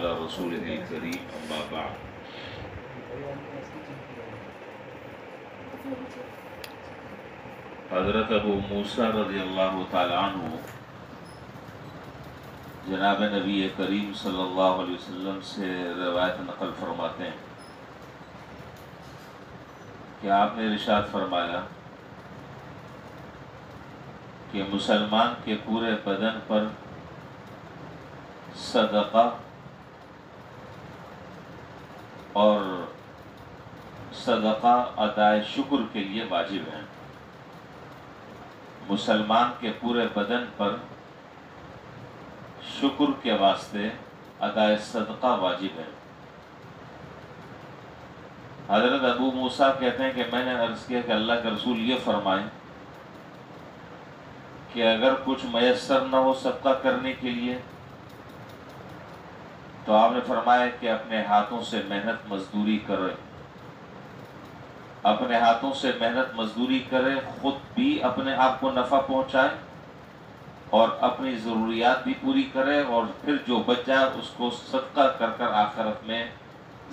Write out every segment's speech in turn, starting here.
رسول الکریم اما بعد۔ حضرت ابو موسیٰ رضی اللہ تعالیٰ عنہ جناب نبی کریم صلی اللہ علیہ وسلم سے روایت نقل فرماتے ہیں کہ آپ نے ارشاد فرمایا کہ مسلمان کے پورے بدن پر صدقہ اور صدقہ ادائے شکر کے لیے واجب ہے۔ مسلمان کے پورے بدن پر شکر کے واسطے ادائے صدقہ واجب ہے۔ حضرت ابو موسیٰ کہتے ہیں کہ میں نے عرض کیا کہ اللہ کے رسول یہ فرمائیں کہ اگر کچھ میسر نہ ہو صدقہ کرنے کے لیے تو آپ نے فرمایا کہ اپنے ہاتھوں سے محنت مزدوری کرے، اپنے ہاتھوں سے محنت مزدوری کرے، خود بھی اپنے آپ کو نفع پہنچائے اور اپنی ضروریات بھی پوری کرے، اور پھر جو بچ جائے اس کو صدقہ کر کر آخرت میں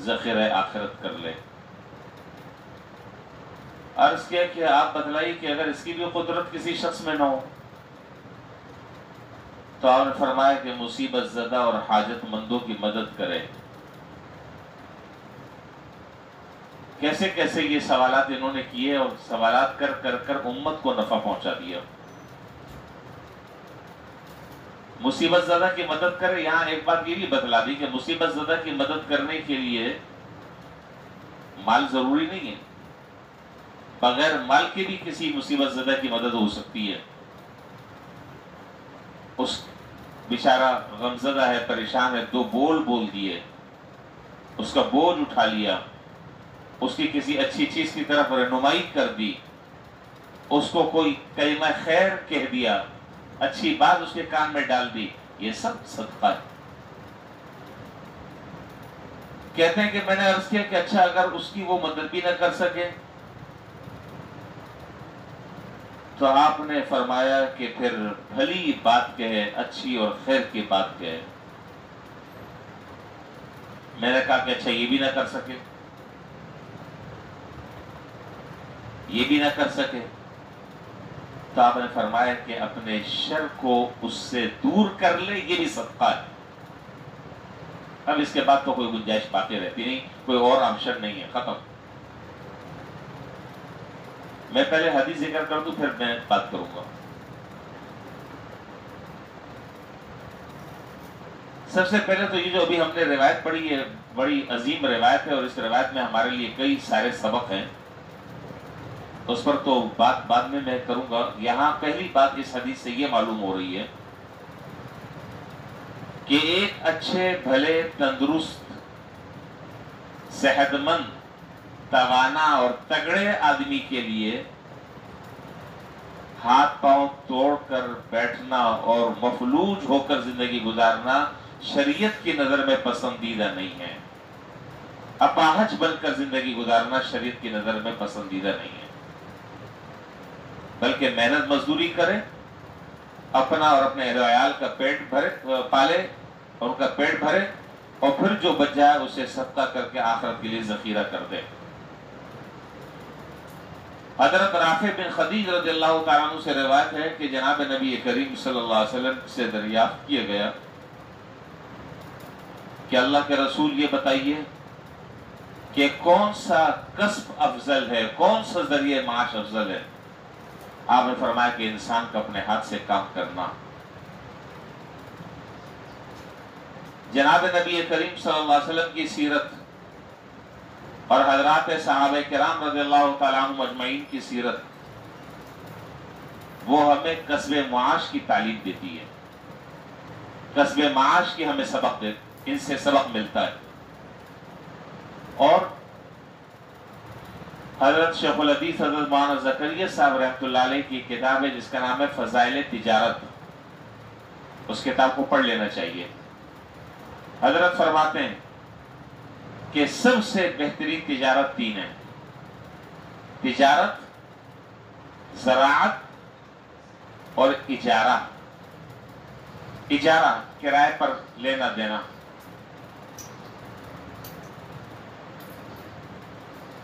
ذخیرہ آخرت کر لے۔ عرض کیا کہ آپ بتلائیے کہ اگر اس کی بھی قدرت کسی شخص میں نہ ہو تو آپ نے فرمایا کہ مصیبت زدہ اور حاجت مندوں کی مدد کرے۔ کیسے کیسے یہ سوالات انہوں نے کیے اور سوالات کر کر کر امت کو نفع پہنچا دیا۔ مصیبت زدہ کی مدد کرے، یہاں ایک بات یہ بھی بتلا دی کہ مصیبت زدہ کی مدد کرنے کے لیے مال ضروری نہیں ہے، بغیر مال کے بھی کسی مصیبت زدہ کی مدد ہو سکتی ہے۔ اس بیچارہ غمزدہ ہے، پریشان ہے، دو بول دیے، اس کا بوجھ اٹھا لیا، اس کی کسی اچھی چیز کی طرف رہنمائی کر دی، اس کو کوئی کلمہ خیر کہہ دیا، اچھی بات اس کے کان میں ڈال دی، یہ سب صدقہ ہے۔ کہتے ہیں کہ میں نے عرض کیا کہ اچھا اگر اس کی وہ مدد بھی نہ کر سکے تو آپ نے فرمایا کہ پھر بھلی بات کہے، اچھی اور خیر کی بات کہے۔ میں نے کہا کہ اچھا یہ بھی نہ کر سکے، یہ بھی نہ کر سکے تو آپ نے فرمایا کہ اپنے شر کو اس سے دور کر لے، یہ بھی صدقہ ہے۔ اب اس کے بعد تو کوئی گنجائش باقی رہتی نہیں، کوئی اور آپشن نہیں ہے، ختم۔ میں پہلے حدیث ذکر کر دوں پھر میں بات کروں گا۔ سب سے پہلے تو یہ جو ابھی ہم نے روایت پڑھی ہے بڑی عظیم روایت ہے، اور اس روایت میں ہمارے لیے کئی سارے سبق ہیں، اس پر تو بات بعد میں کروں گا۔ یہاں پہلی بات اس حدیث سے یہ معلوم ہو رہی ہے کہ ایک اچھے بھلے تندرست صحت مند توانا اور تگڑے آدمی کے لیے ہاتھ پاؤں توڑ کر بیٹھنا اور مفلوج ہو کر زندگی گزارنا شریعت کی نظر میں پسندیدہ نہیں ہے۔ اپاہج بن کر زندگی گزارنا شریعت کی نظر میں پسندیدہ نہیں ہے، بلکہ محنت مزدوری کرے، اپنا اور اپنے اہل و عیال کا پیٹ پالے اور ان کا پیٹ بھرے، اور پھر جو بچ جائے اسے صدقہ کر کے آخرت کے لیے ذخیرہ کر دے۔ حضرت رافع بن خدیج رضی اللہ تعالیٰ عنہ سے روایت ہے کہ جناب نبی کریم صلی اللہ علیہ وسلم سے دریافت کیا گیا کہ اللہ کے رسول یہ بتائیے کہ کون سا کسب افضل ہے، کون سا ذریعہ معاش افضل ہے؟ آپ نے فرمایا کہ انسان کا اپنے ہاتھ سے کام کرنا۔ جناب نبی کریم صلی اللہ علیہ وسلم کی سیرت اور حضرات صحابہ کرام رضی اللہ تعالیٰ عنہ مجمعین کی سیرت وہ ہمیں کسب معاش کی تعلیم دیتی ہے، کسب معاش کی ہمیں سبق ان سے سبق ملتا ہے۔ اور حضرت شیخ الحدیث حضرت مولانا زکریا صاحب رحمۃ اللہ علیہ کی کتاب ہے جس کا نام ہے فضائل تجارت، اس کتاب کو پڑھ لینا چاہیے۔ حضرت فرماتے ہیں کہ سب سے بہترین تجارت تین ہے: تجارت، زراعت اور اجارہ۔ اجارہ کرائے پر لینا دینا،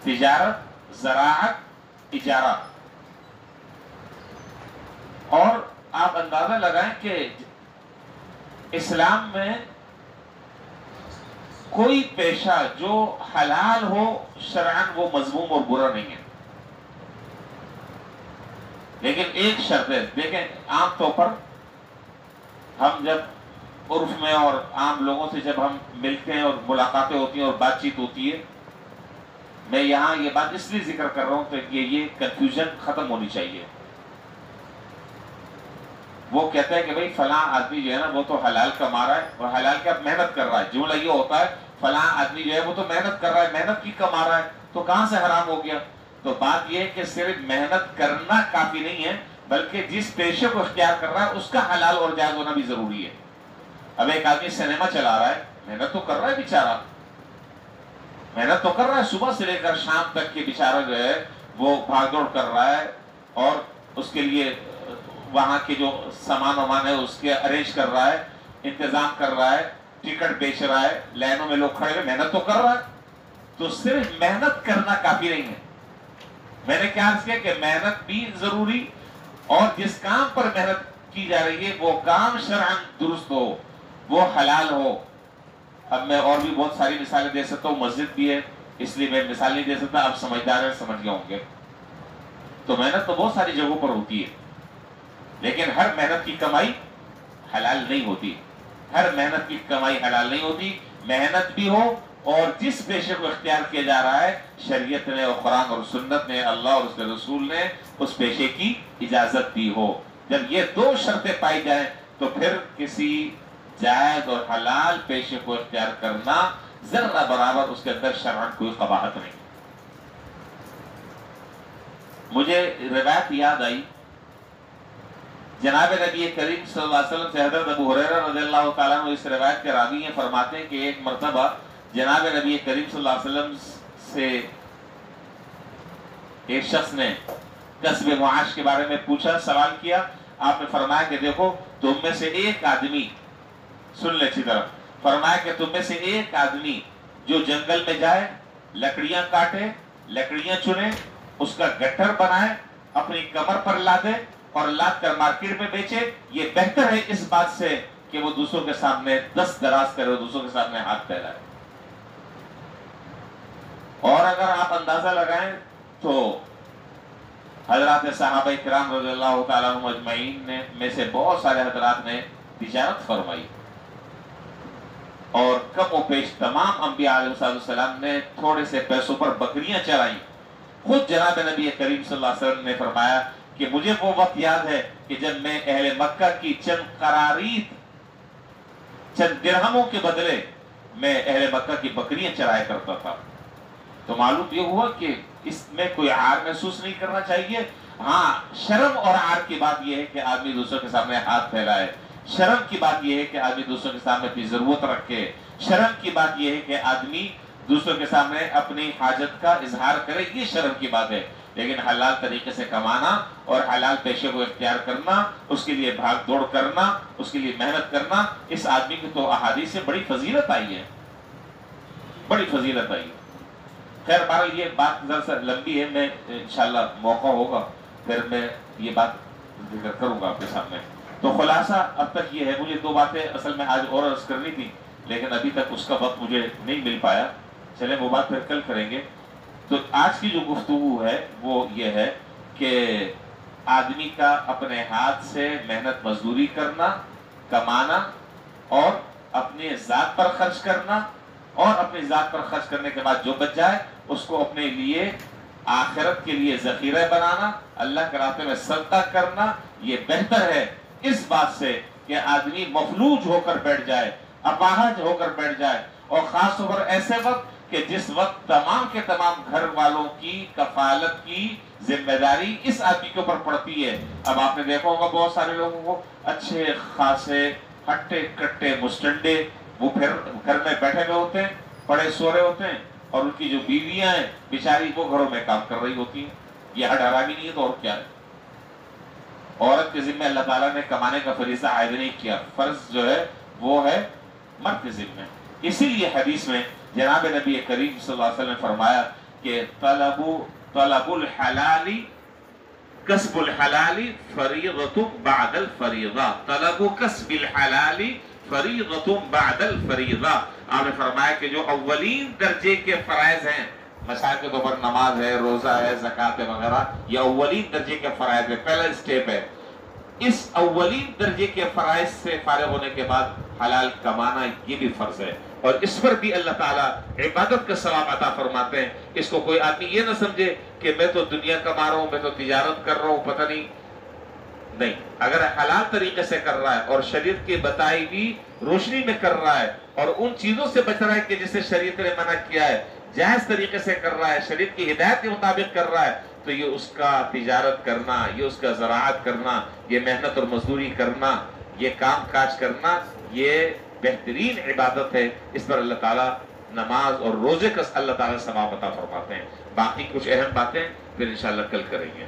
تجارت، زراعت، اجارہ. اور آپ اندازہ لگائیں کہ اسلام میں کوئی پیشہ جو حلال ہو شرعاً وہ مذموم اور برا نہیں ہے. لیکن ایک شرط ہے. دیکھیں عام طور پر ہم جب عرف میں اور عام لوگوں سے جب ہم ملتے ہیں اور ملاقاتیں ہوتی ہیں اور بات چیت ہوتی ہے، میں یہاں یہ بات اس لیے ذکر کر رہا ہوں کہ یہ کنفیوژن ختم ہونی چاہیے. وہ کہتا ہے کہ بھئی فلاں آدمی جو ہے نا وہ تو حلال کما رہا ہے اور حلال کا محنت کر رہا ہے. جملہ یہ ہوتا ہے فلاں آدمی جو ہے وہ تو محنت کر رہا ہے، محنت کی کما رہا ہے، تو کہاں سے حرام ہو گیا؟ تو بات یہ ہے کہ صرف محنت کرنا کافی نہیں ہے، بلکہ جس پیشے کو اختیار کر رہا ہے اس کا حلال اور جائز ہونا بھی ضروری ہے. اب ایک آدمی سنیما چلا رہا ہے، محنت تو کر رہا ہے بیچارہ، محنت تو کر رہا ہے، صبح سے لے کر شام تک کے بیچارہ جو ہے وہ بھاگ دوڑ کر رہا ہے اور اس کے لیے وہاں کے جو سامان وامان ہے اس کے ارینج کر رہا ہے، انتظام کر رہا ہے، ٹکٹ بیچ رہا ہے، لائنوں میں لوگ کھڑے ہوئے، محنت تو کر رہا ہے. تو صرف محنت کرنا کافی نہیں ہے. میں نے کیا عرض کیا کہ محنت بھی ضروری، اور جس کام پر محنت کی جا رہی ہے وہ کام شرعاً درست ہو، وہ حلال ہو. اب میں اور بھی بہت ساری مثالیں دے سکتا ہوں، مسجد بھی ہے اس لیے میں مثال نہیں دے سکتا، آپ سمجھدار ہیں سمجھ گئے ہوں گے. تو محنت تو بہت ساری جگہوں پر ہوتی ہے، لیکن ہر محنت کی کمائی حلال نہیں ہوتی. ہر محنت کی کمائی حلال نہیں ہوتی. محنت بھی ہو اور جس پیشے کو اختیار کیا جا رہا ہے شریعت نے اور قرآن اور سنت نے، اللہ اور اس کے رسول نے اس پیشے کی اجازت دی ہو. جب یہ دو شرطیں پائی جائیں تو پھر کسی جائز اور حلال پیشے کو اختیار کرنا ذرہ برابر اس کے اندر شرعاً کوئی قباحت نہیں. مجھے روایت یاد آئی، جناب نبی کریم صلی اللہ علیہ وسلم سے حضرت ابو ہریرہ رضی اللہ تعالیٰ عنہ اس روایت کے راوی ہیں، فرماتے ہیں کہ ایک مرتبہ جناب نبی کریم صلی اللہ علیہ وسلم سے ایک شخص نے کسب معاش کے بارے میں پوچھا، سوال کیا. آپ نے فرمایا کہ دیکھو تم میں سے ایک آدمی، سن لے اچھی طرح، فرمایا کہ تم میں سے ایک آدمی جو جنگل میں جائے، لکڑیاں کاٹے، لکڑیاں چنے، اس کا گٹھر بنائے، اپنی کمر پر لادے اور لاد کر مارکیٹ میں بیچے، یہ بہتر ہے اس بات سے کہ وہ دوسروں کے سامنے دست دراز کرے، دوسروں کے سامنے ہاتھ پھیلائے. اور اگر آپ اندازہ لگائیں تو حضرات صحابہ کرام رضی اللہ تعالیٰ عنہ اجمعین میں سے بہت سارے حضرات نے تجارت فرمائی، اور کم و بیش تمام انبیاء علیہ السلام نے تھوڑے سے پیسوں پر بکریاں چرائیں. خود جناب نبی کریم صلی اللہ علیہ وسلم نے فرمایا کہ مجھے وہ وقت یاد ہے کہ جب میں اہل مکہ کی چند قرارید، چند درہموں کے بدلے میں اہل مکہ کی بکریاں چرایا کرتا تھا. تو معلوم یہ ہوا کہ اس میں کوئی عار محسوس نہیں کرنا چاہیے. ہاں، شرم اور عار کی بات یہ ہے کہ آدمی دوسروں کے سامنے ہاتھ پھیلائے، شرم کی بات یہ ہے کہ آدمی دوسروں کے سامنے اپنی ضرورت رکھے، شرم کی بات یہ ہے کہ آدمی دوسروں کے سامنے اپنی حاجت کا اظہار کرے، یہ شرم کی بات ہے. لیکن حلال طریقے سے کمانا اور حلال پیشے کو اختیار کرنا، اس کے لیے بھاگ دوڑ کرنا، اس کے لیے محنت کرنا، اس آدمی کی تو احادیث سے بڑی فضیلت آئی ہے، بڑی فضیلت آئی ہے. خیر بہرحال یہ بات ذرا سا لمبی ہے، میں انشاءاللہ موقع ہوگا پھر میں یہ بات ذکر کروں گا آپ کے سامنے. تو خلاصہ اب تک یہ ہے، مجھے دو باتیں اصل میں آج اور عرض کرنی تھی لیکن ابھی تک اس کا وقت مجھے نہیں مل پایا. چلیں وہ بات پھر کل کریں گے. تو آج کی جو گفتگو ہے وہ یہ ہے کہ آدمی کا اپنے ہاتھ سے محنت مزدوری کرنا، کمانا اور اپنے ذات پر خرچ کرنا، اور اپنی ذات پر خرچ کرنے کے بعد جو بچ جائے اس کو اپنے لیے آخرت کے لیے ذخیرہ بنانا، اللہ کے راستے میں صدقہ کرنا، یہ بہتر ہے اس بات سے کہ آدمی مفلوج ہو کر بیٹھ جائے، اپاہج ہو کر بیٹھ جائے. اور خاص طور پر ایسے وقت کہ جس وقت تمام کے تمام گھر والوں کی کفالت کی ذمہ داری اس آدمی کے اوپر پڑتی ہے. اب آپ نے دیکھا ہوگا بہت سارے لوگوں کو اچھے خاصے ہٹے کٹے مسٹنڈے وہ پھر گھر میں بیٹھے ہوئے ہوتے ہیں، پڑے سو رہے ہوتے ہیں، اور ان کی جو بیویاں ہیں بیچاری وہ گھروں میں کام کر رہی ہوتی ہیں. یہ حد حرامی نہیں ہے تو اور کیا ہے؟ عورت کے ذمہ اللہ تعالیٰ نے کمانے کا فریضہ عائد نہیں کیا، فرض جو ہے وہ ہے مرد کے ذمہ. اسی لیے حدیث میں جناب نبی کریم صلی اللہ علیہ وسلم نے فرمایا کہ طلب الحلال کسب الحلال فریضۃ بعد الفریضہ، طلب کسب الحلال فریضۃ بعد الفریضہ۔ آپ نے فرمایا کہ جو اولین درجے کے فرائض ہیں، مسائل کے طور پر نماز ہے، روزہ ہے، زکوٰۃ وغیرہ، یہ اولین درجے کے فرائض ہے، پہلا اسٹیپ ہے۔ اس اولین درجے کے فرائض سے فارغ ہونے کے بعد حلال کمانا یہ بھی فرض ہے، اور اس پر بھی اللہ تعالیٰ عبادت کا ثواب عطا فرماتے ہیں۔ اس کو کوئی آدمی یہ نہ سمجھے کہ میں تو دنیا کما رہا ہوں، میں تو تجارت کر رہا ہوں، پتہ نہیں، اگر حلال طریقے سے کر رہا ہے اور شریعت کی بتائی ہوئی روشنی میں کر رہا ہے اور ان چیزوں سے بچ رہا ہے کہ جسے شریعت نے منع کیا ہے، جائز طریقے سے کر رہا ہے، شریعت کی ہدایت کے مطابق کر رہا ہے، تو یہ اس کا تجارت کرنا، یہ اس کا زراعت کرنا، یہ محنت اور مزدوری کرنا، یہ کام کاج کرنا، یہ بہترین عبادت ہے۔ اس پر اللہ تعالیٰ نماز اور روزے کا اللہ تعالیٰ ثواب عطا فرماتے ہیں۔ باقی کچھ اہم باتیں پھر انشاءاللہ کل کریں گے۔